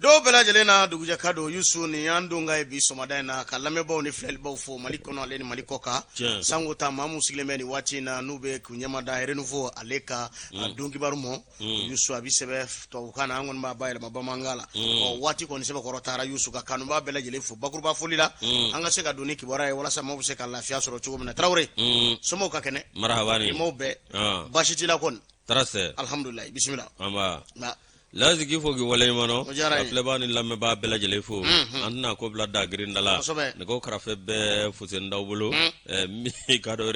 do bela jelena duguje kado yusu ni andunga e bi somada na kalame baw ni flel baw fo malikono ale ni malikoka sango ta mamu siglemeni wati na nube kunyama da renouveau aleka dungi barumo yusu abisebe to kana angon ba bayla mabamangala o wati ko ni sebe korotara yusu ka kanu ba bela jele fo bakurba folila anga se ka doni ki bora e wala sa mabu se ka lafiya soro chugo na trawre somo ka kene marhabani mo be bashiti la kon tarase alhamdulillah bismillah amba lazi gifo gi wale mano aplebani lamme ba bela jele fo anna ko bla da grindala ne ko krafe be fusen dawbulo mi kado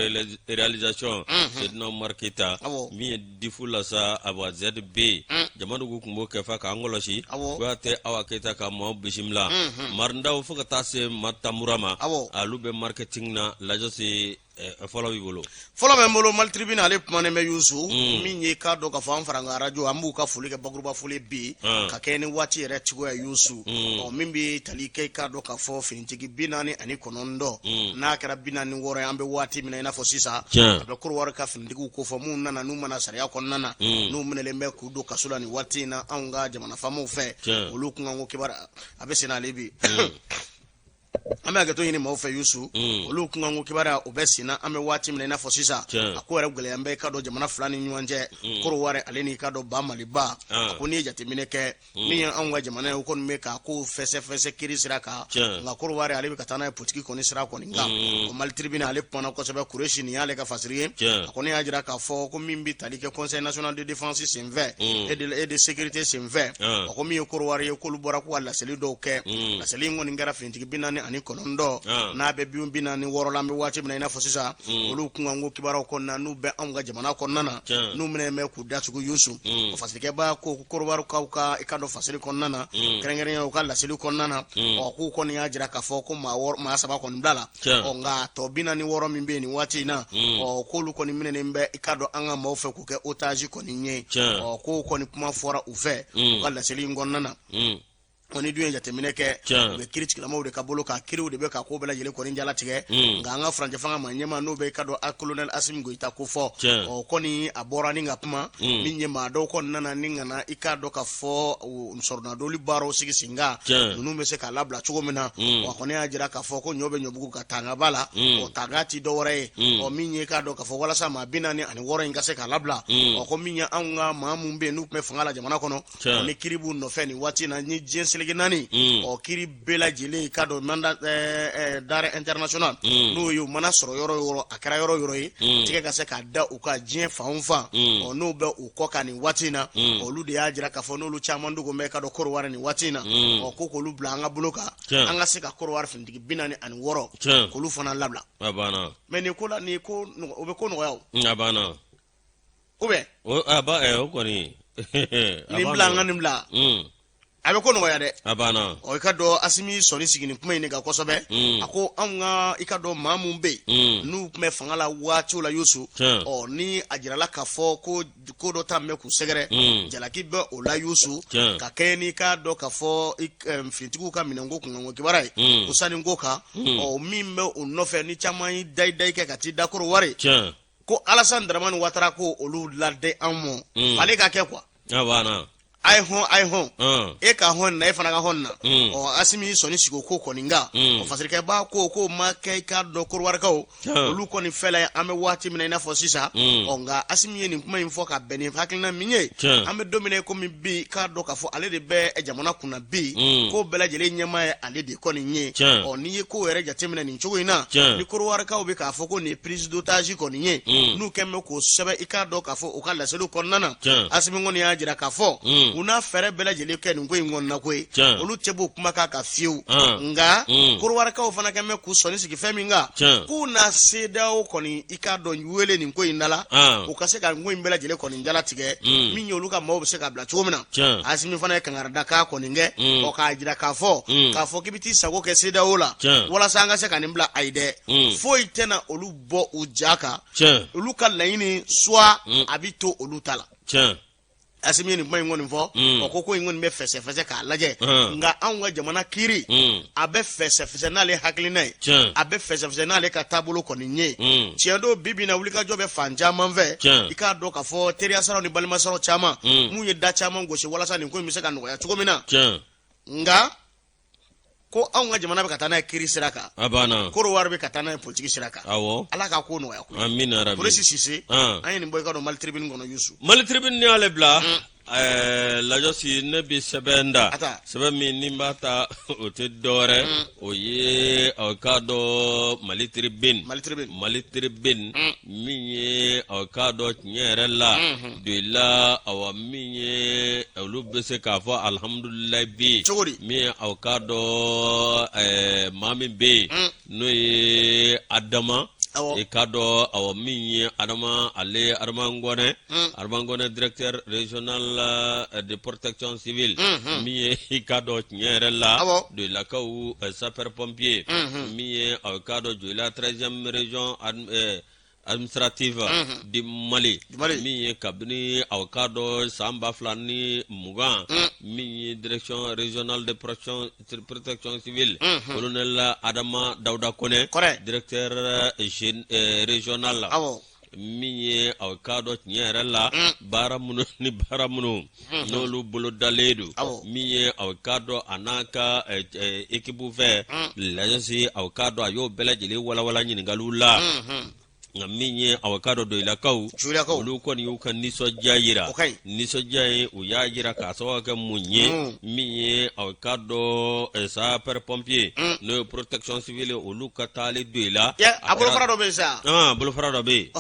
réalisation c'est no marketa mi difula sa aba zb jamanu ko kumbo ke fa ka angoloshi ko te awaketa ka mo bishimla marndaw fo ka tase matamurama alube marketing na lajosi follow bolo membolo mal tribunal e pmane me yusu minye ka do ka fam faranga radio ambu ka fuli ke bagruba fuli bi ka keni wati re tigo ya yusu o mimbi talike ka do ka fo finitigi binani ani konondo na kara binani woro ambe wati mina ina fo sisa be kur woro ka finitigi ko fo mun nana numa na sariya konnana no munele me ku do ka sulani wati na anga jamana famu fe oluku ngo kibara abesina lebi ame agato yini ma fe yusu oluku ngo kibara obesina ame wati mine na fosisa akwere gele ambe ka do jamana fulani nyuanje koro ware aleni ka do ba maliba akoni jati mine ke ni anwa jamana ko me ka ko fese kiri siraka nga koro ware ale ka tana putiki ko ni sira ko ninga o mal tribunal ale pona ko sebe kureshi ni ale ka fasiriye akoni ajira ka fo ko mimbi talike conseil national de défense sinve et de sécurité sinve ko mi koro ware ko lu bora ko alla seli do ke la seli ngoni ngara finti binani ani konondo na be bium binani woro lambe wati bina ina fosisa olu kungango kibara ko na nu be amga jamana ko nana nu mene me ku datugo yusu o fasike ba ko korwaru kauka ikando fasili ko nana kerengere o kala sili ko nana o ku ko ni ajira ka fo ko ma saba ko ndala o nga to binani woro mimbe ni wati na o ko lu ko ni mene mbe ikado anga ma ofe ku ke otaji ko ni nye o ko ni kuma fora ufe kala sili ngonnana oni duye jatemine ke be critique la mawde ka bolo ka kiriw de be ka ko bela jele ko ni jala tige nga nga franje fanga manyema no be kado a colonel Asim Goita ko fo o koni abora ni ngapma ni nyema do ko nana ni ngana ikado ka fo nsorna do li baro sigisinga nunu me se ka labla chugomena o koni ajira ka fo ko nyobe nyobugu ka tanga bala o tagati do wore o minye kado ka fo wala sama binani ani wore ngase ka labla o ko minya anga mamumbe nu me fanga la jamana kono ni kiribu no feni wati na ni jensele nani o kiri bela jele kado manda dare international no yo mana soro yoro akara yoro yi tige ka se ka da u ka jien faunfa o no be u ko kan watina o lu de ajira ka fo no lu chamandu go me kado koro wara ni watina o ko ko lu blanga buloka anga se ka koro wara findigi binani an woro ko lu fana labla abana me ni ko la ni ko o be ko no yawo abana ube o aba o ko ni ni blanga ni bla abe ko no ya de abana o ikado asimi sori sigini kuma ine ga kosobe ako anga ikado mamumbe nu me fangala wacho la yusu o ni ajirala kafo ko do tamme ku segere jalaki be o la yusu ka keni ka do kafo fintiku ka minango ku ngo kibarai usani ngoka o mimme o nofe ni chamai dai ke ka ti dakoro ware ko Alassane Dramane Ouattara ko olu ladde amo fale ka ke kwa abana ai hon e ka hon na e fana ka hon na o asimi soni sigo ko koninga o fasirika ba ko ma kai ka do korwar ka o lu ko ni fela ame wati mina ina fo sisa o nga asimi ni kuma info ka beni hakilina minye ame domine ko mi bi ka do ka fo ale de be e jamana kuna bi ko bela jele nyama e ale de ko ni nye o ni ko ere jatemina ni chogo ina ni korwar ka o be ka fo ko ni prise d'otage ko ni nye nu kemme ko sebe ika do ka fo o ka la selu ko nana asimi ngoni ajira ka fo una fere bela jele ke ngo ingon na kwe olu tebo kuma ka fiu nga kurwara ka ofana ka me ku soni sigi femi nga ku na seda o koni ika do wele ni ko indala o ka se ka ngo imbela jele koni njala tige minyo luka mo se ka bla chomina asimi fana ka ngarda ka koni nge o ka jira ka fo kibiti sago ke seda ola wala sanga se ka nimbla aide fo itena olu bo ujaka olu ka laini swa abito olu tala asimi ni mai ngoni fo okoko ngoni be fese ka laje nga anwa jamana kiri abe fese na le hakline abe fese na le ka tabulo ko ni nye tiendo bibi na wulika jobe fanja manve ika do ka fo teria saro ni balima saro chama munye da chama ngoshe wala sa ni ko mi se ka no ya chugomina nga ko anw ka jamana bɛ ka taa n'a ye kiri sira kan abana Korowari bɛ ka taa n'a ye politique sira kan awo ala ka ko nɔgɔya ko amina rabbi polisi Sise an ye nin bɔ i ka dɔn Mali tribune kɔnɔ Yusu Mali tribune ni ale bila lajosi ne bi sɛbɛnda sɛbɛn min ni b'a ta o tɛ dɔwɛrɛ o ye aw ka dɔn Mali tribune min ye aw ka dɔn tiɲɛ yɛrɛ la de la awa min ye olu bɛ se k'a fɔ alhamdulilayi bi min ye aw ka dɔn maa min bɛ yen n'o ye Adama i ka dɔn awa min ye Adama ale Adama Ngɔnɛ directeur régional de protection civile min ye i ka dɔn tiɲɛ yɛrɛ la de lakaw sapeur pompier min ye aw ka dɔn Joila 13e région administrative di Mali min ye kabini aw ka dɔn san 2020 min ye direction régionale de protection civile colonel Adama Dawuda Kone directeur régional la min ye aw ka dɔn tiɲɛ yɛrɛ la baara minnu n'olu bolo dalen don min ye aw ka dɔn a n'a ka équipe fɛ lajɛsi aw ka dɔn a y'o bɛɛ lajɛlen walawala ɲininkaliw la nka min ye aw ka dɔn doyilakaw olu kɔni y'u ka nisɔndiya yira nisɔndiya ye u y'a yira k'a sababu kɛ mun ye min ye aw ka dɔn sapeur pompier n'o ye protection civile olu ka taali doyila a bolofara dɔ bɛ yen sa bolofara dɔ bɛ yen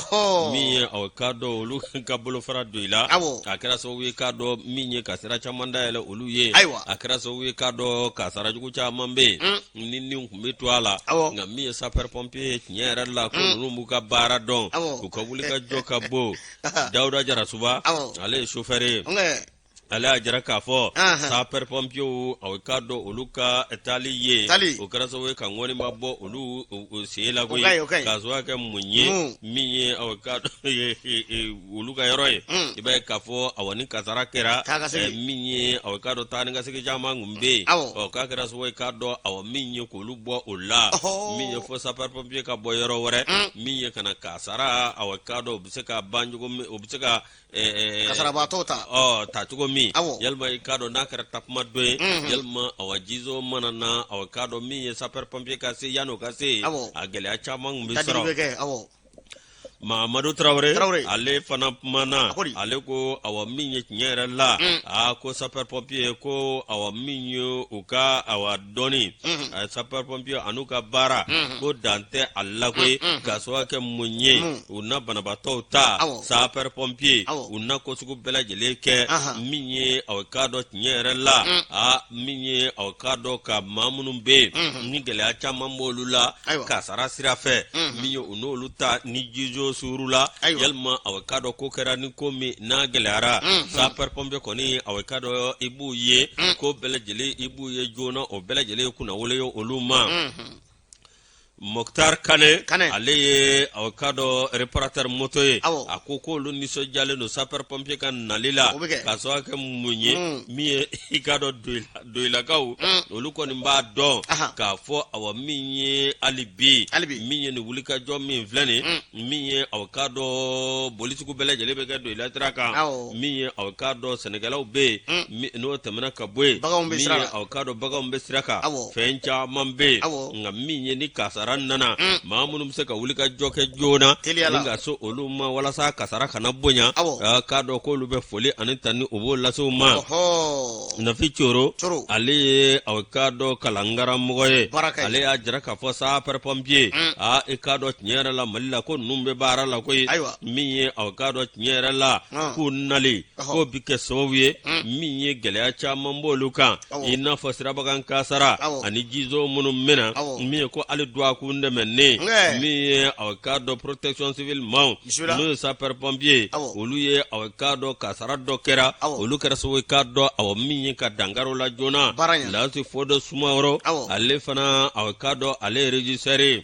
min ye aw ka dɔn olu ka bolofara doyila a kɛra sababu ye k'a dɔn min ye ka sira caman dayɛlɛ olu ye a kɛra sababu ye k'a dɔn ka sarajugu caman bɛ yen ni kun bɛ to a la nka min ye sapeur pompier tiɲɛ yɛrɛ la ko ninnu b'u ka baara dɔn u ka wuli ka jɔ ka bɔ Dawuda Jarasuba ale ye chauffeur ye ale y'a jira k'a fɔ sapeur pompier aw ka dɔn olu ka taali ye o kɛra sababu ye ka ŋɔni ma bɔ olu sen la koyi k'a sababu kɛ mun ye min ye aw ka dɔn olu ka yɔrɔ ye i b'a ye k'a fɔ awa ni kasara kɛra min ye aw ka dɔn taa ni ka segin caman kun bɛ yen k'a kɛra sababu ye k'a dɔn awa min ye k'olu bɔ o la min ye fɔ sapeur pompier ka bɔ yɔrɔ wɛrɛ min ye kana kasara aw ka dɔn o bɛ se ka ban cogo min o bɛ se ka kasarabaatɔ ta cogo min yalima i k'a dɔn n'a kɛra takuma dɔ ye yalima awa jizo mana na awa k'a dɔn min ye sapeur pompier ka se yan'o ka se a gɛlɛya caman kun bɛ sɔrɔ Mahamadu Traoré ale fana kumana ale ko awa min ye tiɲɛ yɛrɛ la ko sapeur pompier ko awa min ye u ka awa dɔnni sapeur pompier an'u ka baara ko dan tɛ a la koyi k'a sababu kɛ mun ye u na banabaatɔw ta sapeur pompier u na ko sugu bɛɛ lajɛlen kɛ min ye aw ka dɔn tiɲɛ yɛrɛ la min ye aw ka dɔn ka maa minnu bɛ yen ni gɛlɛya caman b'olu la kasara sira fɛ min ye u n'olu ta ni jijo suru la yalima aw ka dɔn ko kɛra ni ko min n'a gɛlɛyara sapeur pompier kɔni aw ka dɔn i b'u ye ko bɛɛ lajɛlen i b'u ye joona o bɛɛ lajɛlen kunnawolo ye olu ma Mokhtar Kane ale ye aw ka dɔn réparateur moto ye a ko k'olu nisɔndiyalen don sapeur pompier ka nali la k'a sababu kɛ mun ye min ye i ka dɔn doyilakaw olu kɔni b'a dɔn k'a fɔ awa min ye hali bi min ye nin wulikajɔ min filɛ nin min ye aw ka dɔn boli sugu bɛɛ lajɛlen bɛ kɛ doyila sira kan min ye aw ka dɔn sɛnɛkɛlaw bɛ yen n'o tɛmɛna ka bɔ yen min ye aw ka dɔn baganw bɛ sira kan fɛn caman bɛ yen nka min ye ni kasara nana maa minnu bɛ se ka wuli ka jɔ kɛ joona ni ka so olu ma walasa kasara kana bonya k'a dɔn k'olu bɛ foli ani tani o b'o lase u ma Nafi Coro ale ye aw ka dɔn kalankaramɔgɔ ye ale y'a jira k'a fɔ sapeur pompier i k'a dɔn tiɲɛ yɛrɛ la Mali la ko ninnu bɛ baara la koyi min ye aw ka dɔn tiɲɛ yɛrɛ la k'u nali k'o bi kɛ sababu ye min ye gɛlɛya caman b'olu kan i n'a fɔ sirabakan kasara ani jizo minnu mɛna min ye ko hali duwa kun dɛmɛ ne min ye aw ka dɔn protection civile maaw n'o ye sapeur pompier olu ye aw ka dɔn kasara dɔ kɛra olu kɛra sababu ye k'a dɔn aw min ye ka dankari la joona Lasi Fode Sumaworo ale fana aw ka dɔn ale ye régisseur ye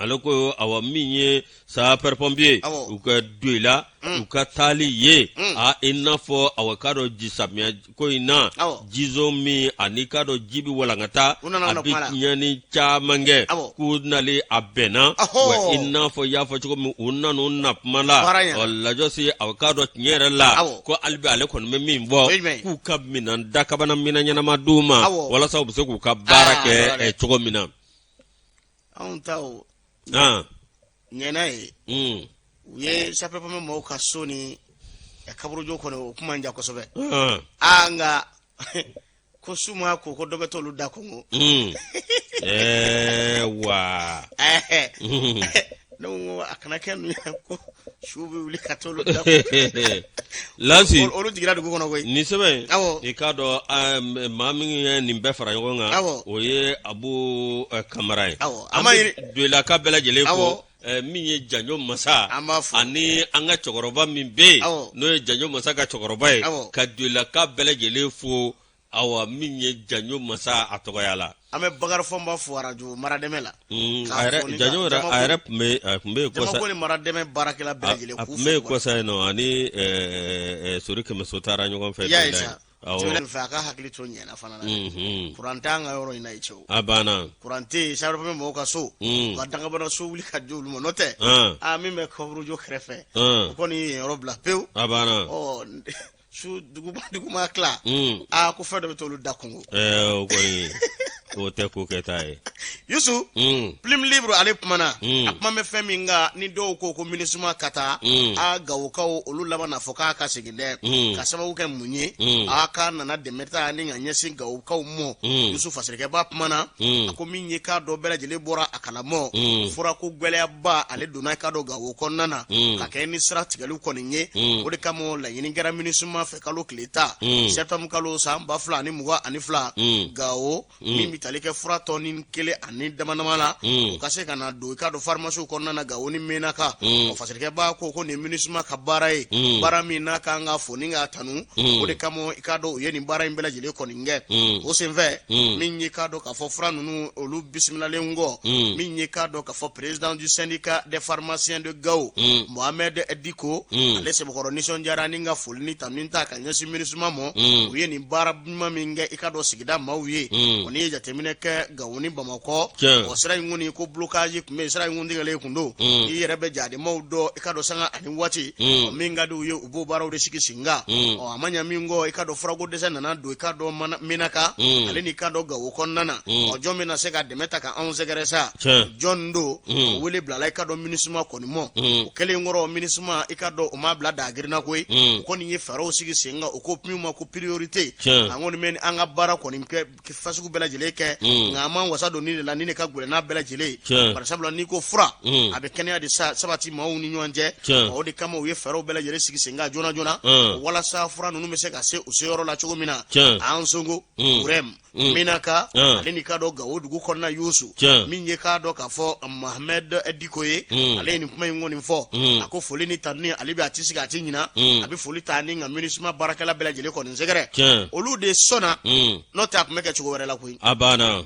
aloko awa minye sapeur pompier u ka duela u ka tali ye a inafo awa kado jisamia ko ina jizo mi anika do jibi walangata abinyani chamange kunali abena wa inafo yafo chiko mi unanu napmala wala josi awa kado nyere la ko albi ale kon memimbo ku kabmina dakabana mina nyana maduma wala sabu se ku ka barake chiko mina antao nyenae ye sapeur pompier mo ka soni e kaburu joko no kuma nja ko sobe anga kosuma ko dobe to lu dakongo wa no akana ken ko shubi wuli katolo dakongo lasi olu digira dugo kono koy ni sebe e kado mami ni be fara yonga oye abu kamarai ama de la kabela jele ko minye janyo masa ani anga chokoroba mimbe no janyo masa ka chokoroba ka de la kabela jele fo awa minye janyo masa atoyala ame bagar fomba fuaraju marademela ayre janyo ra ayre me ko sa ko ni marademe barakela belejele ku me ko sa no ani suri ke mesotara nyogon fe awo faka hakili to nyena fanana kurantanga yoro ina icho abana kurante sapeur pompier mo ka so ka danga bana so wuli ka jolu mo note mi me ko rujo krefe ko ni yoro bla peu abana su duguma kla ko fedo to lu dakongo ko ni ko te ko ketai yusu plim libre ale pumana apma me feminga ni do ko minisuma kata gawo kawo olu laba na foka ka siginde ka sababu ke munye aka nana demeta ni nyanyesi gawo kawo mo yusu fasirike ba pumana ko minye ka do bela jele bora akala mo fura ko gwele ba ale dona ka do gawo ko nana ka ke ni sra tigalu ko nye o de kamo la yini gara minisuma fe kalo kleta septam kalo samba fla ni muga ani fla gawo mi talike fura tonin kele ani damanamala o kase kana do ka do pharmacie ko nana gawo ni menaka o fasirike ba ko ni minisuma ka barai barami na ka nga foni nga tanu o de kamo ikado yeni barai mbela jele ko ninge o senve minyi kado ka fo fura nunu olu bismillah lengo minyi kado ka fo président du syndicat des pharmaciens de Gao Mohamed Ediko ale se bokoro ni sonjara ni nga fulni taminta ka nyasi minisuma mo o yeni bara minge ikado sigida mawye oni jatemine ke Gawoni Bamako o sira nguni ko blocage me sira ngundi gale kundo yi rebe jade mawdo ikado sanga ani wati o minga do ye ubo baro de sikisinga o amanya mingo ikado frago de sana do ikado minaka ale ni kado gawo konnana o jomina sega demeta ka 11 geresa jondo o wele blala ikado minisuma konimo o kele ngoro minisuma ikado o mabla da girna koy ko ni faro sikisinga o ko pima ko priorité angoni men anga bara koni ke fasugu bela jele ke ngama wasado ni la ni ka gure na bela jele par exemple ni ko fura abe kenya de sabati mawu ni nyonje o de kama we faro bela jele sikisinga jona wala sa fura nunu mese ka se o se yoro la chogo mina ansongo urem minaka aleni kado gawo dugu konna yusu minye kado ka fo Mohamed Edikoye aleni kuma ngoni fo ako foli ni tanni alibi atisi ka tinyina abi foli tani nga minisma barakala bela jele ko nzegere olu de sona no tap meke chogo wera la ko abana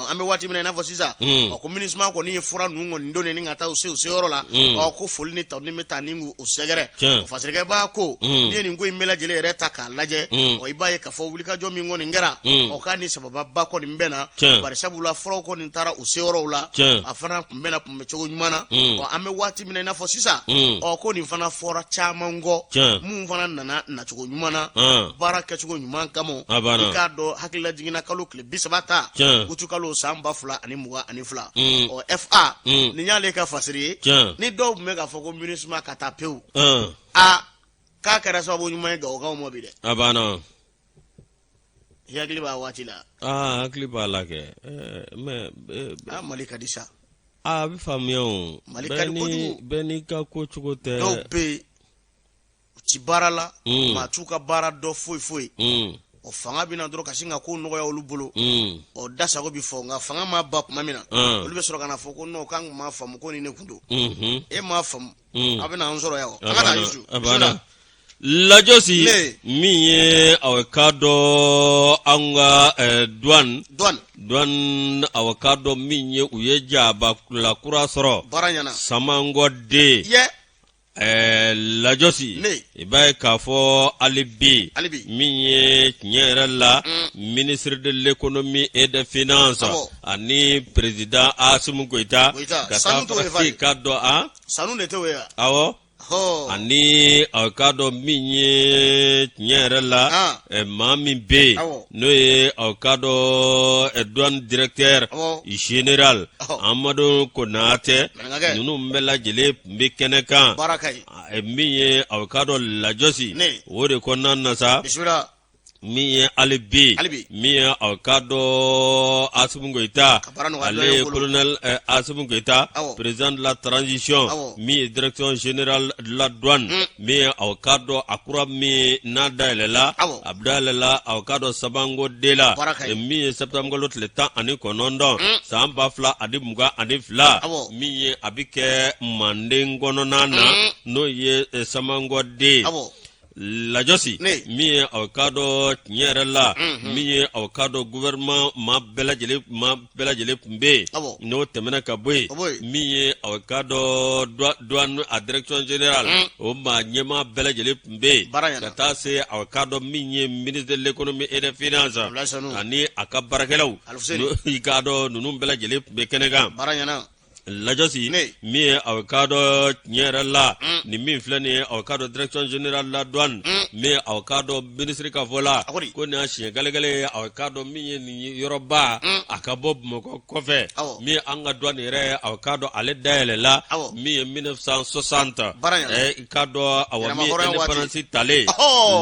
ambe wati mina na fosisa ko minisma ko ni fura nungo ndone ni ngata o se yoro la ko foli ni tanni metani ngu o segere o fasirike ba ko ni ngo imela jele reta ka laje o ibaye ka fo wuli ka jomi ngoni ngera o kani sababa ba ko ni mbena bare sabula fura ko ni tara o se yoro la afana mbena kumbe chogo nyumana o ambe wati mina na fosisa o ko ni fana fora chamango mu fana nana na chogo nyumana baraka chogo nyumana kamo ikado hakila jingina kalu kle bisabata utuka samba fula ani muga ani fula o FA ni nyale ka fasiri ni do mega foko minisma katapeu ka kara sabu nyuma ga o mo bide abana yagli ba watila akli ba lake me malika disa bi famion beni ka ko chugote do pe ci barala ma chuka bara do foi o fanga bina dro kasinga ko no ya olubulu o dasa go bi fonga fanga ma bap mamina olube soro kana foko no kan ma fam ko ni ne kundo e ma fam abina anzoro yawo anga ta yusu abana lajosi min ye awakado anga douane awakado min ye u ye jaba la kura sɔrɔ samango de lajosi ibaye k'a fɔ alibi min ye tiɲɛ yɛrɛ la ministre de l'économie et des finances ani président Assimi Goïta ka taa farasi ka dɔ a sanu de tɛ o ye awɔ ani awakado min ye tiɲɛ yɛrɛ la maa min bɛ yen n'o ye awakado douane directeur général Amadu Konate ninnu bɛɛ lajɛlen tun bɛ kɛnɛ kan min ye awakado lajosi o de kɔnɔna na sa min ye alibi min ye awakado Assimi Goïta ale ye colonel Assimi Goïta président de la transition min ye direction générale de la douane min ye awakado akura min n'a dayɛlɛla a dayɛlɛla awakado sabango de la min ye septembre kalo tile 19 san 2022 min ye a bɛ kɛ Manden kɔnɔna na n'o ye sabango de lajosi min ye awakado tiɲɛ yɛrɛ la min ye awakado gouvernement maa bɛɛ lajɛlen tun bɛ yen n'o tɛmɛna ka bɔ yen min ye awakado douane a direction générale o maa ɲɛmaa bɛɛ lajɛlen tun bɛ yen ka taa se awakado min ye ministre de l'économie et des finances ani a ka baarakɛlaw i k'a dɔn ninnu bɛɛ lajɛlen tun bɛ kɛnɛ kan lajosi min ye awakado tiɲɛ yɛrɛ la ni min filɛ nin ye awakado direction générale la douane min ye awakado ministre ka fɔ la ko nin y'a siɲɛ gɛlɛgɛlɛ ye awakado min ye nin yɔrɔba a ka bɔ Bamakɔ kɔfɛ min ye an ka douane yɛrɛ awakado ale dayɛlɛla min ye 1960 i ka dɔn awa min ye indépendance talen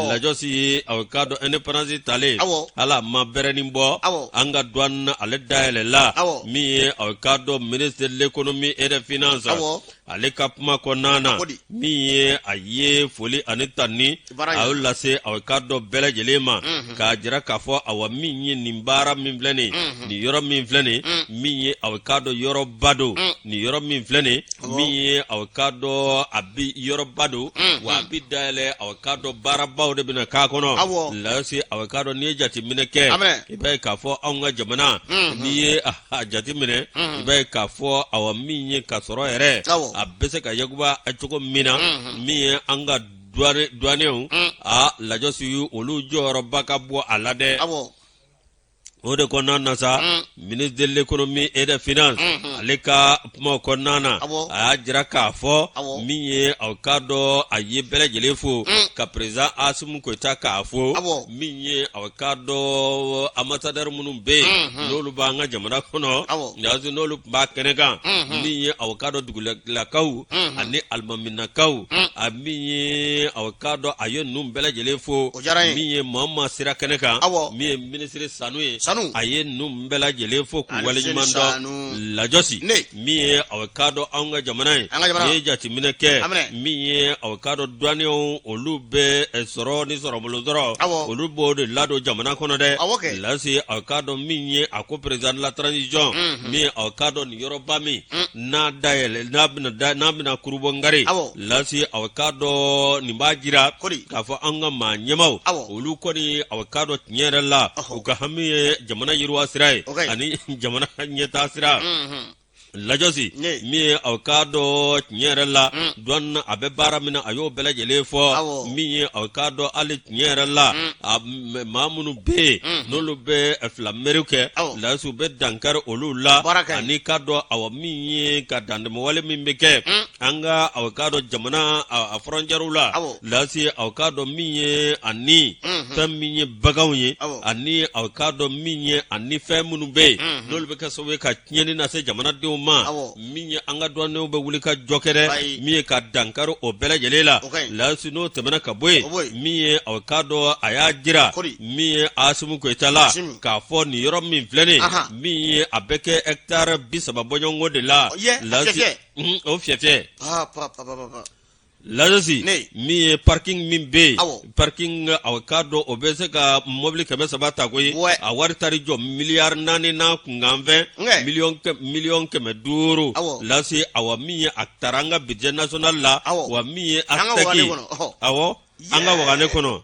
lajosi awakado indépendance talen ala ma bɛrɛnin bɔ an ka douane ale dayɛlɛla min ye awakado ministre de l'économie et des finances ale ka kuma kɔnɔna na min ye a ye foli ani tani a y'o lase awakado bɛɛ lajɛlen ma k'a jira k'a fɔ awa min ye nin baara min filɛ nin nin yɔrɔ min filɛ nin min ye awakado yɔrɔba don nin yɔrɔ min filɛ nin min ye awakado a bi yɔrɔba don wa a bi dayɛlɛ awakado baarabaw de bɛna k'a kɔnɔ lase awakado n'i ye jateminɛ kɛ i b'a ye k'a fɔ anw ka jamana n'i ye a jateminɛ i b'a ye k'a fɔ awa min ye ka sɔrɔ yɛrɛ a bɛ se ka yakuba cogo min na min ye an ka douanenw lajosi olu jɔyɔrɔba ka bɔ a la dɛ o de kɔnɔna na sa ministre de l'économie et des finances ale ka kuma kɔnɔna na a y'a jira k'a fɔ min ye awakado a ye bɛɛ lajɛlen fo ka président Assimi Goïta k'a fo min ye awakado ambassadeur minnu bɛ yen n'olu b'an ka jamana kɔnɔ yaasi n'olu tun b'a kɛnɛ kan min ye awakado dugulakaw ani alimaminakaw a min ye awakado a ye ninnu bɛɛ lajɛlen fo min ye Mahama sira kɛnɛ kan min ye ministre Sanu ye a ye ninnu bɛɛ lajɛlen fo k'u waleɲuman dɔn lajosi min ye awakado anw ka jamana ye n'i ye jateminɛ kɛ min ye awakado douanenw olu bɛ sɔrɔ ni sɔrɔbolo dɔrɔn olu b'o de ladon jamana kɔnɔ dɛ lase awakado min ye a ko président de la transition min ye awakado nin yɔrɔba min n'a dayɛlɛ n'a bɛna kurubɔ ngari lase awakado nin b'a jira k'a fɔ an ka maa ɲɛmaw olu kɔni awakado tiɲɛ yɛrɛ la u ka hami ye jamana yiriwa sira ye ani jamana ɲɛtaa sira lajosi min ye awakado tiɲɛ yɛrɛ la douane a bɛ baara min na a y'o bɛɛ lajɛlen fɔ min ye awakado hali tiɲɛ yɛrɛ la maa minnu bɛ yen n'olu bɛ filameriw kɛ lasiw bɛ dankari olu la ani ka dɔn awa min ye ka dantɛmɛwale min bɛ kɛ an ka awakado jamana a frontières la lasi awakado min ye ani fɛn min ye baganw ye ani awakado min ye ani fɛn minnu bɛ yen n'olu bɛ kɛ sababu ye ka tiɲɛni lase jamanadenw ma min ye an ka douanenw bɛ wuli ka jɔ kɛ dɛ min ye ka dankari o bɛɛ lajɛlen la lasi n'o tɛmɛna ka bɔ yen min ye awakado a y'a jira min ye Assimi Goïta la k'a fɔ nin yɔrɔ min filɛ nin min ye a bɛ kɛ hectare 30 bɔɲɔgɔnko de la lasi o fiyɛfiyɛ lajosi min ye parking min bɛ yen parking awakado o bɛ se ka mobili 300 ta koyi a wari tari jɔ miliyari 4 n'a kunkan fɛn miliyɔn 500 lase awa min ye a taara an ka budget national la wa min ye a tɛki anga wagane kono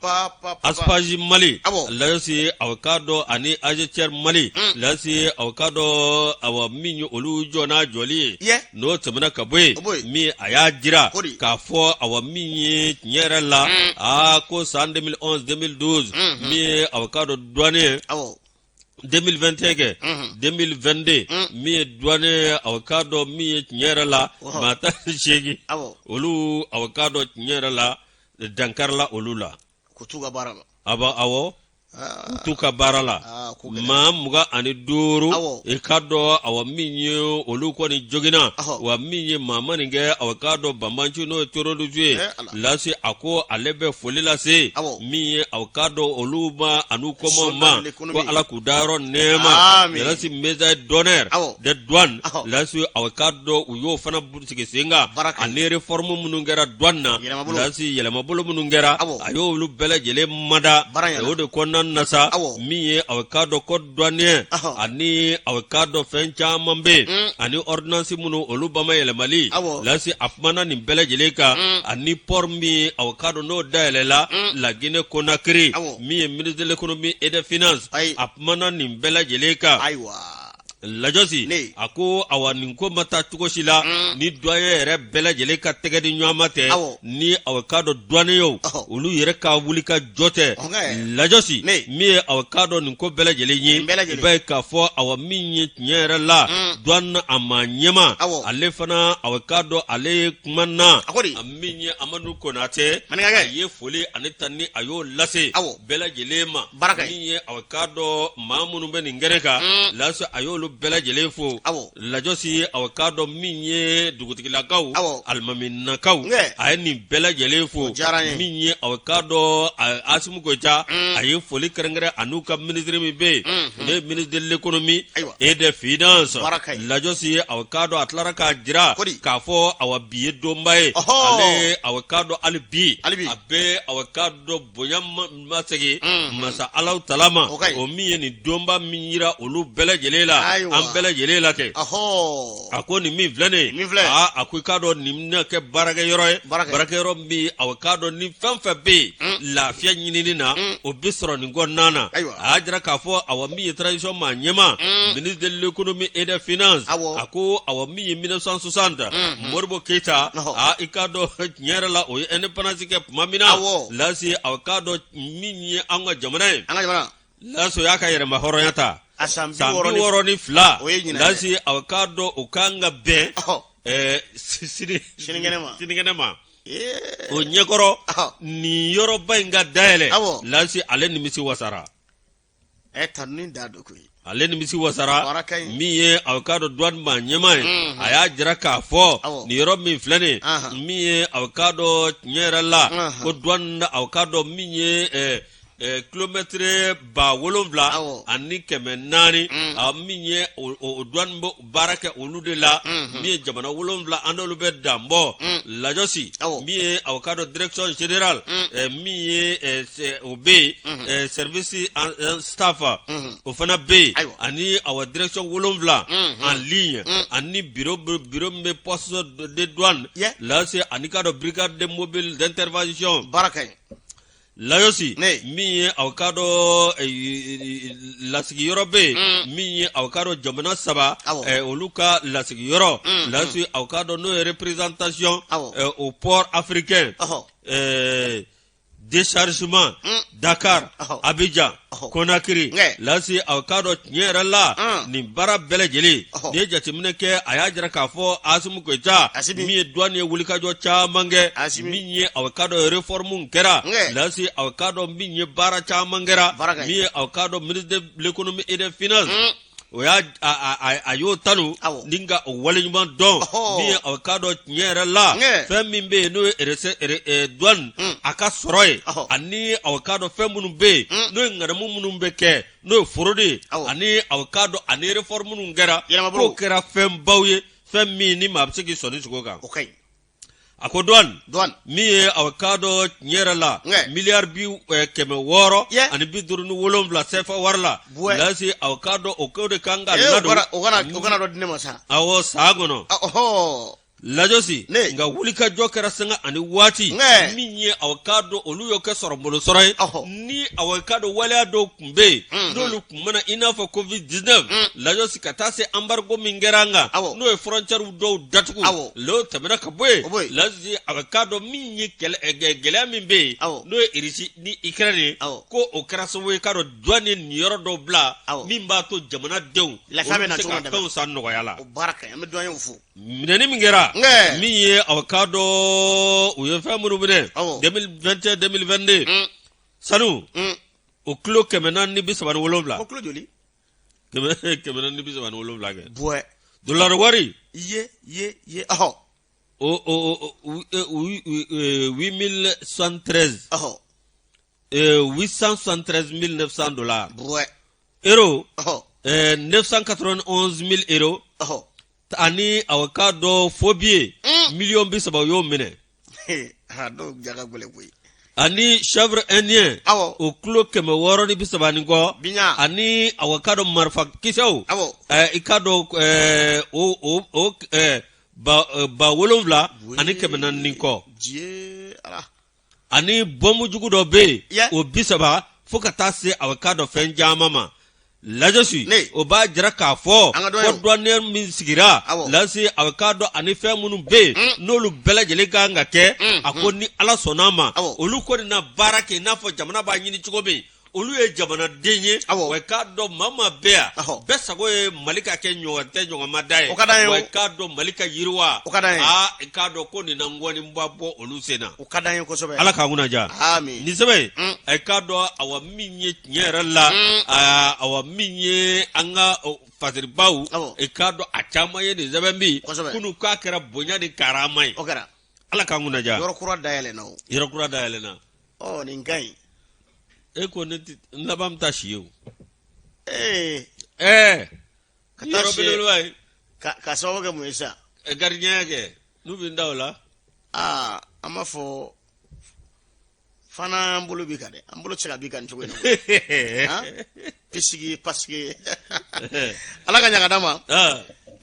aspaji Mali lasi avocado ani ajecher Mali lasi avocado awa minyo olu jona joli no temana kabwe mi aya jira ka fo awa minye nyera la a ko san 2011 2012 mi avocado douane 2021 2022 mi douane avocado mi nyera la mata shegi olu avocado nyera la dankarla olula kutuga barala aba awo kutuka barala ma muga ani duru ikado awa minyo olu ko ni jogina wa minye mama ninge awakado bamanchu no toroduje lasi ako alebe folila se minye awakado oluba anu komo ma ko ala kudaro nema lasi meza doner de douane lasi awakado uyo fana bursike senga ani reformu munungera douane lasi yelema bolo munungera ayo olu bele jele mada o de konna nasa miye avocado ko douanier ani avocado fencha mambe ani ordonnance munu olubama yele Mali lasi afmana ni bele jeleka ani pormi avocado no dalela la Guinée Conakry miye ministre de l'économie et des finances afmana ni bele jeleka lajosi ako awaninko mata tukoshila ni doyen yere bela jele ka tege di nyamate ni avocado douane yo ulu yere ka wulika jote lajosi mi avocado ninko bela jele nyi ibai ka fo awa minyi nyere la douane amanyema ale fana avocado ale kumana minyi amanu konate ye foli anetani ayo lase bela jele ma minyi avocado mamunu be ningereka laso ayo bela jelefo lajosi avocado minye dugutiki la kaw almamina kaw ayni bela jelefo minye avocado asimu goja ay foli kerengere anuka ministre mi be le ministre de l'économie et des finances lajosi avocado atlara ka jira ka fo awabiye dombaye ale avocado albi abe avocado boyam masegi masa alaw talama o miye ni domba minyira olu bela jelela ambele jele la ke ako ni mi vlene akuikado ni mnake barake yoro mi avocado ni fanfa be la fia nyini na obisro ni gonana ajra kafo awami tradition ma nyema ministre de l'économie et des finances ako awami 1960 morbo keita ikado nyera la o independence ke mamina lasi avocado minye anga jamana laso yaka yere mahoro yata sambi woro ni fla lasi avocado ukanga be siningene o nyekoro ni yoro bainga daele lasi ale ni misi wasara tanin dado ko ale ni misi wasara miye avocado douane ma nyemai aya jira ka fo ni yoro mi flene miye avocado nyera la ko douane avocado miye kilometre ba wolonvla ani keme nani minye o douane baraka olude la miye jamana wolonvla andolu be dambo la josi miye avocado direction générale miye obe service staff o fana be ani awa direction wolonvla en ligne ani bureau me poste de douane là c'est ani kado brigade de mobile d'intervention baraka layosi miye avocado lasigi yoro be miye avocado jamana saba oluka lasigi yoro lasi avocado no représentation au port africain déchargement Dakar Abidjan Conakry lasi avocado nyera la ni bara bele jeli ne jatimne ke ayajra ka fo asimu ko ja mi douane wulika jo cha mange mi avocado reformu kera lasi avocado mi bara cha mangera mi avocado ministre de l'économie et des finances oya ayo tanu ninga walinyuma don mi avocado nyera la femimbe no douane aka soroy ani avocado femunu be no ngaramu munum be ke no forode ani avocado ani reformu ngera ko kera fem bawye fem ni mabsigi soni sugoga ako douane mi avocado nyera la milliard bi keme woro ani bi durunu wolonvla sefa warla lasi avocado o ko de kanga nado ogana do dinema sa awo sagono lajosi nga wuli ka jɔ kɛra sanga ani waati min ye awakado olu yo kɛ sɔrɔ bolo sɔrɔ ye ni awakado waleya dɔw kun bɛ yen n'olu kun mana i n'a fɔ covid-19 lajosi ka taa se embargo min kɛra an kan n'o ye frontière dɔw datugu l'o tɛmɛna ka bɔ yen lajosi awakado min ye gɛlɛya min bɛ yen n'o ye Russie ni Ukraine ko o kɛra sababu ye k'a dɔn douane ye nin yɔrɔ dɔw bila min b'a to jamanadenw olu bɛ se ka fɛnw san nɔgɔya la. minɛni min kɛra min ye awakado u ye fɛn minnu minɛ 2021 2022 sanu o kilo 437 o kilo joli 437 kɛ buɛ dollar wari ye o 8073 873 900 dollars buɛ euro 991 000 euros ani awakado phobie million bisaba yo minɛ ha do jaga gole boy ani chèvre indien o kilo 600 ni bisaba ni go ani awakado marfa kisau ikado ba wolonvla ani 400 ni ko ani bomu jugu do be o bisaba fo ka taa se awakado fɛn jama ma lajosi o b'a jira k'a fɔ ko douanier min sigira lase awakado ani fɛn minnu bɛ n'olu bɛɛ lajɛlen kan ka kɛ a ko ni ala sɔnna ma olu kɔni na baara kɛ i n'a fɔ jamana b'a ɲini cogo min olu ye jamanaden ye wa k'a dɔn maa maa bɛɛ yan bɛɛ sago ye Mali ka kɛ ɲɔgɔn tɛ ɲɔgɔn ma da ye wa k'a dɔn Mali ka yiriwa i k'a dɔn ko nin na ŋɔni ba bɔ olu sen na ala k'an kunna diya nin sɛbɛn a k'a dɔn awa min ye tiɲɛ yɛrɛ la awa min ye an ka fasiribaw i k'a dɔn a caman ye nin sɛbɛn min kunu k'a kɛra bonya ni karama ye ala k'an kunna diya yɔrɔ kura dayɛlɛnna nin ka ɲi e ko ne laban ta si ye o ka taa si ka sababu kɛ mun ye sa gardien kɛ n'u bɛ n da o la an b'a fɔ fana an bolo bi kan dɛ an bolo tɛ se ka bi kan cogo in na parce que ala ka ɲaga d'a ma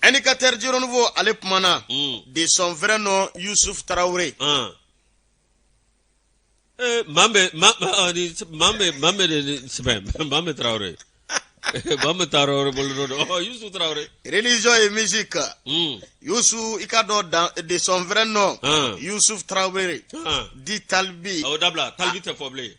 indicateur Giro Nouveau ale kumana de son vrai nom Youssouf Traoré Mambe Traoré. Mambe Traoré bolo Youssou Traoré. Religion et musique. Youssou ikado de son vrai nom. Youssouf Traoré. Dit Talbi. Dabla Talbi te foble.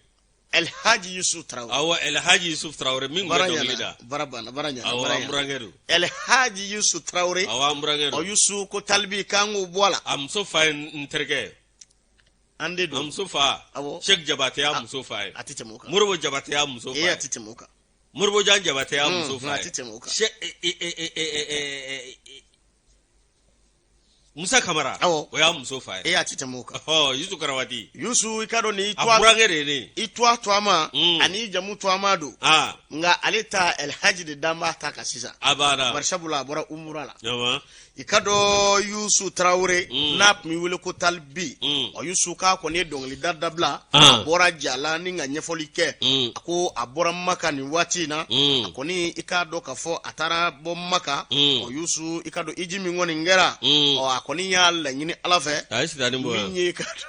El Hadji Youssouf Traoré. El Hadji Youssouf Traoré min ngado lida. Baranya. Mburangeru. El Hadji Youssouf Traoré. Mburangeru. O Youssou ko Talbi kangu bola. Am so fa nterke. Ande do Musofa Sheikh Jabate ya Musofa atitemuka Murbo Jabate ya Musofa atitemuka Murbo Jan Jabate ya Musofa atitemuka Musa Kamara o ya Musofa atitemuka Yusu Karawati Yusu ikado ni itwa twama ani jamu twama do nga aleta El Hadji de Damba ta kasisa abana marshabula bora umurala yawa ikado Youssou Traoré nap mi wele ko Talbi o Youssou ka ko ne dongli dadabla bora jala ni nga nyefoli ke ako abora maka ni wati na ako ni ikado ka fo atara bo maka o Youssou ikado iji mi ngoni ngera o ako ni ya la nyini ala fe mi ikado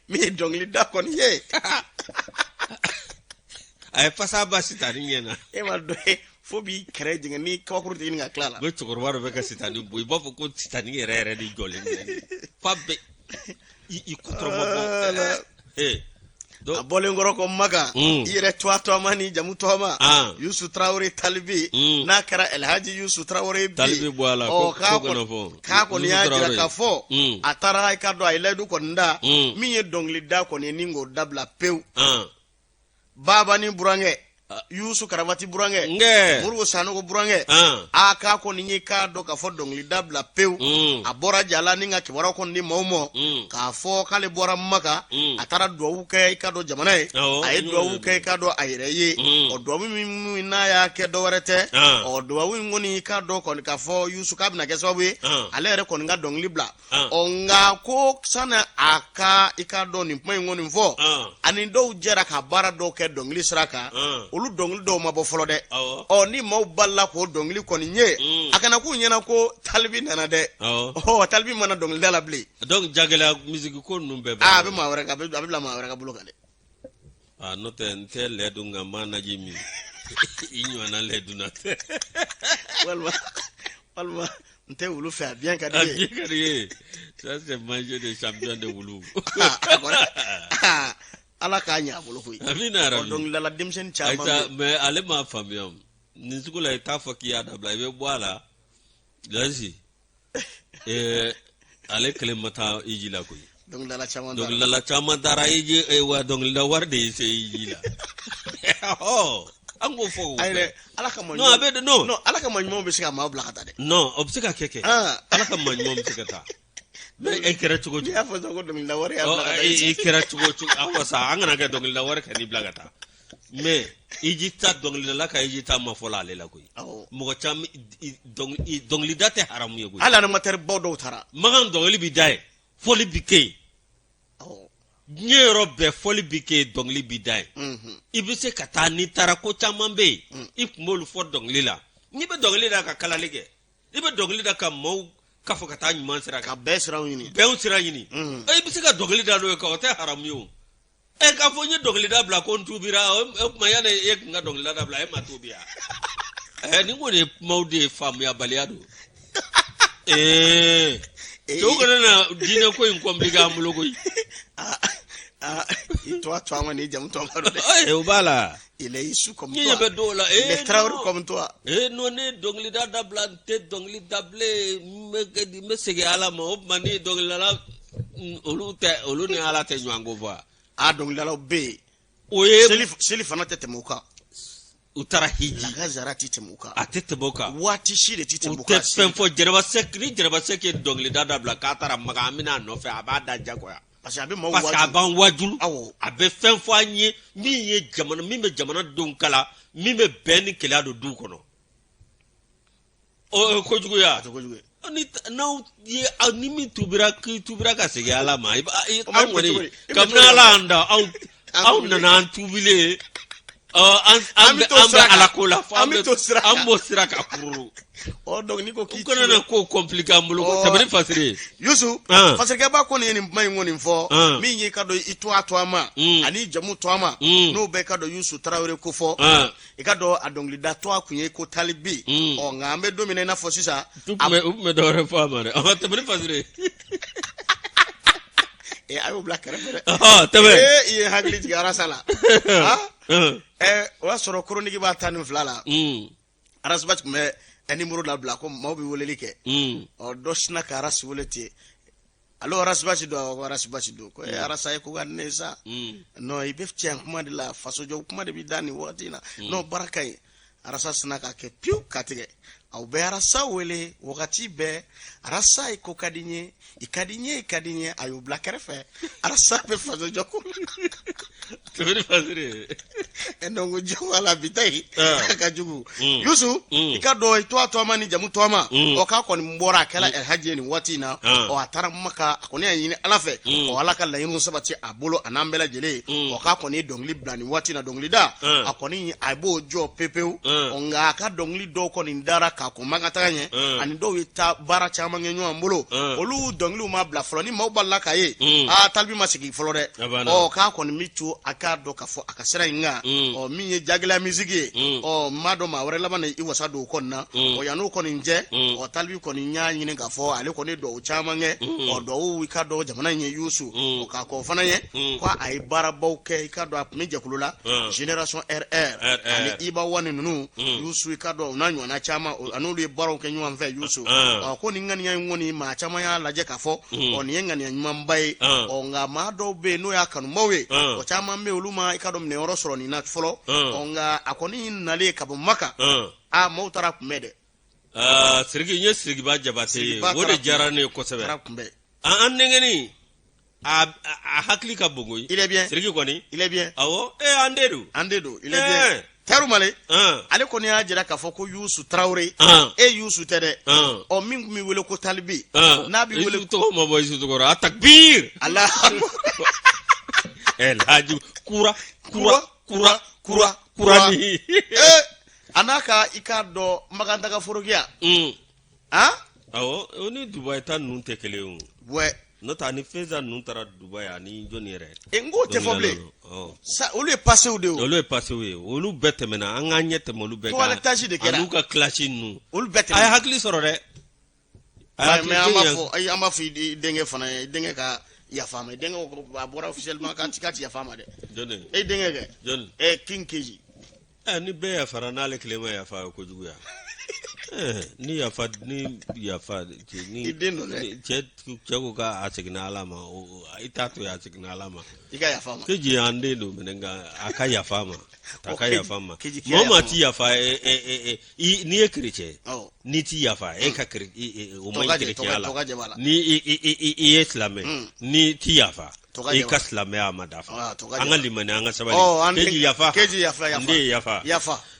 mi dongli da ko ni ye ay fasa ba sitani ngena e ma do fo bi kere jinga ni kawakuru tini nga klala be chokoro be ka sitani boy ba fo ko sitani yere di jole fa be i kutro mo do abole ngoro ko maga ire to mani jamu to ma Youssou Traoré Talbi na kara El Hadji Youssou Traoré Talbi boala ko ko ni ajira ka fo atara ka do ay ledu ko nda mi ye dongli da ko ni ningo dabla pew baba ni burange Youssou Karawati burange Murwo Sanogo burange aka ko ni ka do ka fo dongli dabla pew abora jala ni nga kibara ko ni mawmo ka fo kale bora maka atara do ke ka do jamana ay do ke ka do ayreye o do mi na ya ke do warete o do wi ngoni ka do ko ka fo Youssou kabna ke so we ale re ko nga dongli bla o nga ko sana aka ika do ni pme ngoni fo ani do jera ka bara do ke dongli sraka olu dongli do ma bo folo de awo ni maw balla ko dongli ko ni nye akana ku nyana ko talbi nana de talbi mana dongli dala bli donc jagala musique ko numbe be ma wara ka be la ma wara ka bulo kale no te le dunga mana jimi inyo na le dunate walma nte wulu fa bien ka di ça c'est manger des champions de wulu ala ka nya wulu fu amina rabbi donc la dimsen chama mais ale ma famiam ni sukula ita faki ya da bla be bwala lazi ale kelemata ijila ko donc la chama dara iji wa donc la warde se ijila ango fo ayre ala ka no abede no ala ka mo be sika ma blakata de no obsika keke ala ka mo sikata mais ekera chugo ya fo so ko dum la wari blakata ekera chugo awasa angana ga dong la wari kan blakata mais ijita dong la ka ijita ma fola le la koy mo cham dong li date haram yego ala na mater bodo tara magan dong li bi dai foli bike nyero be foli bike dongli bidai ibise kata ni tarako chamambe ikmolu fo dongli la ni be dongli da ka kala lege ibe dongli da ka mo ka fo kata nyman sira ka be sira yini ibise ka dongli da do ka ote haram yo ka fo ni dongli da bla ko ntubira ma yana nga dongli da bla e matubia ni ngone maude fam ya baliado Jogana na dina ko in kombiga mulogo toi moi ni jam to ngaro de ubala il est issu comme toi be dola les travailleurs comme toi non ne dongli da blante dongli dable me sege ala mo mani dongli la olu ne ala te nyango va dongli la be seli fana tete muka utara hiji la gazara tite muka atete boka wati shire tite muka pen fo jereba sek dongli da bla katara magamina no fe abada jagoya parce que aban wajulu abe fen fo anyi mi ye jamana mi be jamana don kala mi be ben kela do du kono ko jugu ya ni now ye animi tubira ka sege ala ma an wori kamna landa au nana tubile ambe ala kola ambo sira ka kuru donc niko ki ko na ko compliqué ambulo ko tabari fasiri yusu fasiri ka ba ko ni mai ngoni fo mi yi ka do itu atoma ani jamu toama no be ka do yusu Traoré ko fo e ka do adongli da to akunye ko talibi o ngambe domine na fo sisa me do re fo amare tabari fasiri ayo black refere tabe ye hagli ti gara sala wa soro chronique ba tan flala arasbat me numéro la black ko mawbi wolelike o dosna ka ras wolete allo arasbat do ko arasa ko ganesa no ibef tian kuma de la faso jo kuma de bidani watina no barakay arasa sna ka ke piu katige au be arasa wele wakati be arasa ko kadinye ikadinye ayo black refe arasa be faso jo ko tebiri fasire enongo jawala bitai akajugu yusu ikado to mani jamu to ma o ka ko ni mbora kala el haje ni watina o atara maka ko ni yin alafe o alaka la yinu sabati abolo anambela jele o ka ko ni dongli blani watina dongli da akoni abo jo pepeu o nga ka dongli do ko ni ndara ka ko magata nye ani do wita bara chama ngenyo ambolo olu dongli ma bla flo ni moballa kaye talbi masiki flo de o ka ko ni mitu aka do ka fo aka sera nga o mi jagla musique o mado ma wore labana I wasa do konna o yanu ko nje o talbi ko nya nyine ka fo ale ko ne do chama nge o do wi ka do jamana nye yusu o ka ko fana nye ko ay bara bawke ka do mi jakulula génération RR ani iba wani nunu yusu ka do na nyona chama anu le baro ke nywan fe yusu ko ni ngani yan woni ma chama ya laje ka fo o ni ngani yan mambai o nga ma do be no ya kanu mawe o chama me uluma ikado mne oro soro ni na folo onga akoni nale kabo maka mautara kumede sirgi nye sirgi ba jabate wode jarane ko sebe kumbe an ngeni hakli ka bongo il est bien sirgi koni il est bien awo andedo il est bien taru male ale koni ya jira ka foko yusu Traoré yusu tede o mingu mi wele ko talibi na bi wele to mo boy su to ko takbir allah el haji kura kurani anaka ikado maganda ka forogia awo oni Dubai ta nun te kele ouais no ta ni feza nun tara Dubai ani joni re ngo te foble ça on lui est passé au dehors on lui est passé oui on lui bête mena an ganyete mo lu be to wala taji de kera aluka clashi nu on lui bête ay hakli soro re mais ama fi denge fana denge ka ya fama denge abora officiellement quand tikati ya fama de joni denge ga joni king keji ni be ya fara na le klema ya fa ko jugu ya ni ya fa ni ko ka asigna alama itato ya asigna alama iga ya fama keji ande no menenga akaya fama takaya fama mama ti ya fa ni ekriche ni ti ya fa ka kri o mai kri ala ni islame ni ti ya fa ka islame amadafa angali mane anga sabali keji yafa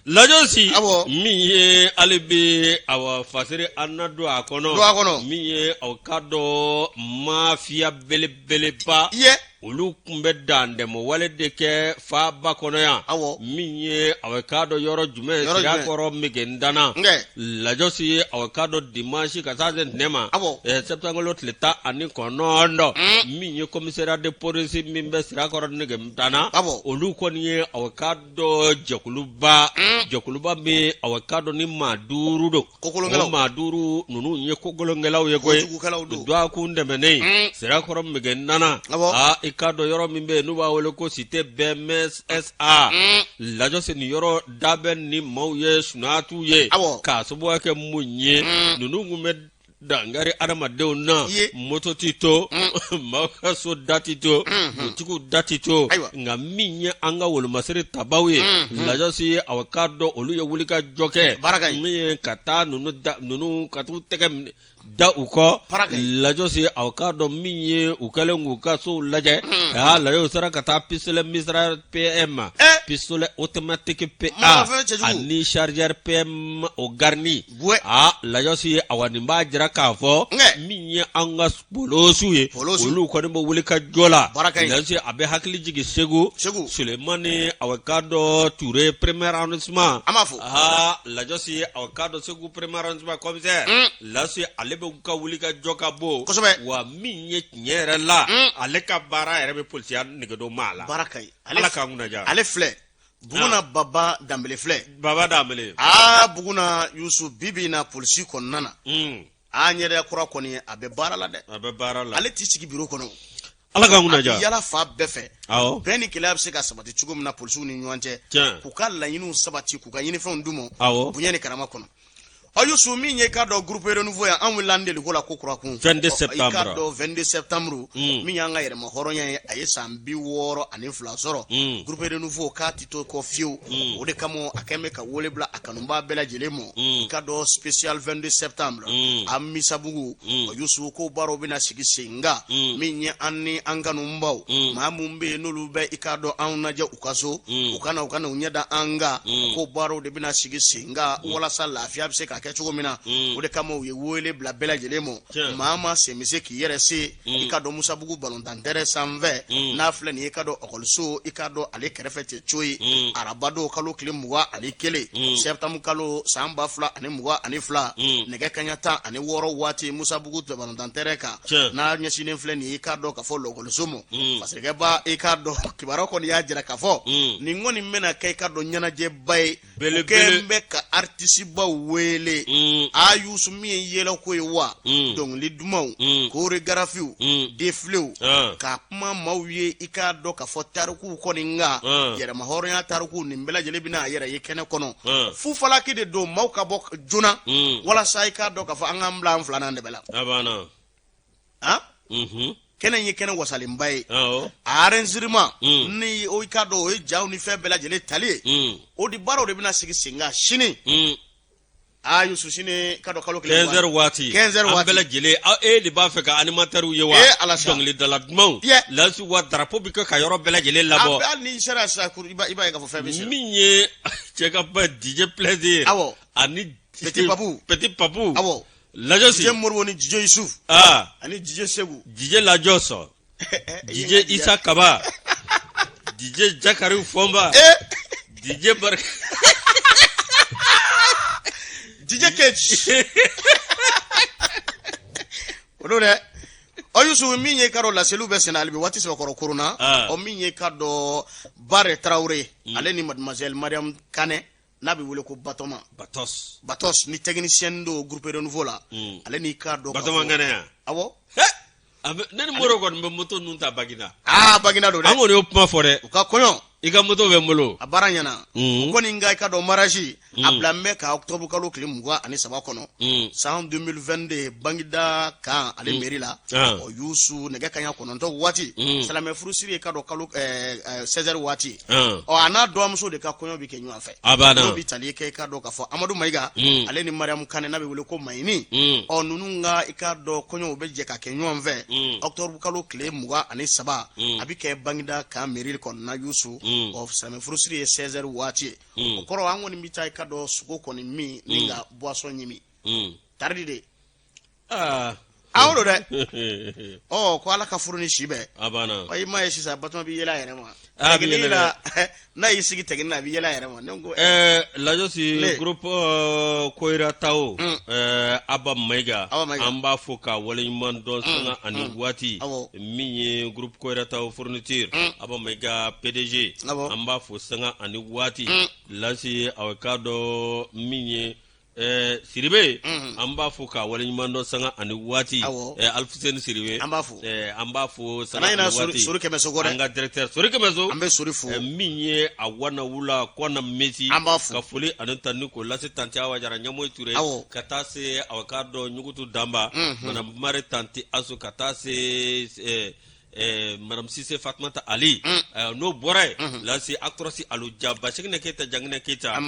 lajosi mi ye alibi awa fasiri anadu akono mi ye awkado mafia bele ba olu kunbɛ dan dɛmɛ wale de kɛ fa ba kɔnɔ yan min ye awkado yɔrɔ jumɛn sira kɔrɔ mege dana lajosi ye awkado dimanche ka taa se nɛma septembre tile 19 min ye commissariat de police min bɛ sira kɔrɔ nege dana olu kɔni ye awkado jɛkuluba min awkado ni maa 5 do o maa 5 nunu ye kokolonkɛlaw ye koyi dɔgɔ kun dɛmɛnen sira kɔrɔ mege dana ikado yoro mimbe nuba wole ko cité BMS SA lajo se ni yoro daben ni mauye sunatu ye ka sobo ke munye nunu ngume dangari adama deuna moto tito maka so datito tiku datito nga minya anga wol masere tabawe lajo si awakado olu ye wulika joke mi kata nunu katu teke da uko lajo si awkado minye ukalengu kaso laje lajo sara kata pistolet misra PM pistolet automatique PA ani chargeur PM o garni lajo si awanimba jira kafo minye anga polosu ye olu ko nimbo wulika jola lajo si abe hakli jigi segu Sulemani awkado Touré premier arrondissement lajo si awkado segu premier arrondissement commissaire lajo si alebe ka wulika joka bo wa minye nyere la ale ka bara erebe policier nigedo mala barakai ala ka nguna ja ale fle buguna baba dambele fle buguna Yusuf bibi na polisi konnana nyere kura koni abe bara la de ale ti sigi biro kono ala ka nguna ja yala fa befe beni kilab se ka sabati chugum na polisi ni nyante ku ka la yinu sabati ku ka yini fon dumo bunyani karama kono Ayusu minye kado groupe renouveau ya anwilande likola kokura kun 22 septembre kado 22 septembre minya nga yere mahoronya ayesa mbi woro ani flasoro groupe renouveau ka tito ko fiu ode kamo akeme ka wolebla akanumba bela jelemo kado special 22 septembre amisa bugu Ayusu ko baro bina sigisenga minya anni anganumbaw mamumbe nolube ikado anaja ukaso ukana unyada anga ko baro de bina sigisenga wala sa lafia bse ka kechugo mina ode kama uye wole bla bela jelemo mama se mise ki yere se ikado musabugu balontantere sanve na fle ni ikado okolso ikado ale kerefete choi arabado kalo klimuwa ale kele septamu kalo samba fla ani muwa ani fla nege kanyata ani woro wati musabugu to balontantere ka na nyesine fle ni ikado ka fo lokolso mo paseke ba ikado kibaroko ni ajira ka fo ni ngoni mena kai ikado nyana je bay kembe ka artisi ba wele Ayusu mi yela ko wa donc li dumaw ko regrafiu defleu ka kuma mawye ikado ka fotaruku ko ninga yere mahoro ya taruku ni mbela jele bina yere yekene kono fu falaki de do maw ka bok juna wala sai ikado ka fa angambla mflana ndebela abana kenen yekene wasalim bay arenzirima ni o ikado o jaw ni fe bela jele tali o di baro de bina sigi singa shini Ayusu shine kado kalo kile 15 wati ambela jele di ba fe ka animateur yewa donc le daladmon la su wa drapeau bi ka yoro bela jele labo ni sera sa kur iba ga fo fe bi minye cheka ba DJ plaisir ani petit papu la josi DJ morwoni DJ Yusuf ani DJ Segu DJ la joso DJ Isa Kaba DJ Jakari Fomba DJ Barka DJ Cage Odore o Yusu minye karo la selu be senal bi wati se ko corona o minye kado Bare Traoré ale ni mademoiselle Mariam Kane nabi wole ko Batos ni technicien do groupe Renouveau la ale ni kado Batoma ngane awo nani moro ko mbe moto nunta bagina bagina do de amoni opma fore ka konyo iga moto be mbolo abaranyana ko ni ngai kado maraji ablamme ka octobre kalo kilimugwa ani saba kono san 2022 bangida kan ale mairie la o Yusu nege kanya kono to wati salame furusiri kado kalo 16h wati o ana do amso de ka konyo bi kenyu afa abana bi tali ke kado ka fo Amadou Maiga ale ni Mariam Kane nabe wele ko maini o nununga ikado konyo be je ka kenyu anve octobre kalo kilimugwa ani saba abike bangida kan mairie kono na Yusu of salame furusiri 16h wati o koro angoni mitai do suko koni mi ninga boisson nyimi tardi de awro de ko ala ka furu ni shibe abana ay ma yesi sa batuma bi yela yere ma tegina na yisi tegina bi yela yere ma ngo la josi groupe koira taw Aba Maiga amba foka wala man don sanga ani wati minye groupe koira taw fourniture Aba Maiga PDG amba fo sanga ani wati lasi awakado minye Siribe amba foka wala nyimando sanga ani wati Alfuseni Siribe amba fo sanga ani wati suru kemeso gore anga directeur suru kemeso ambe suru fo minye awana wula kona Messi ka foli ananta niko lasi tanti awa jara nyamo ture katase awakado nyugutu damba mana mare tanti aso katase Madame Sisse Fatmata Ali no boray la si actrice alu jabba shikne keta jangne keta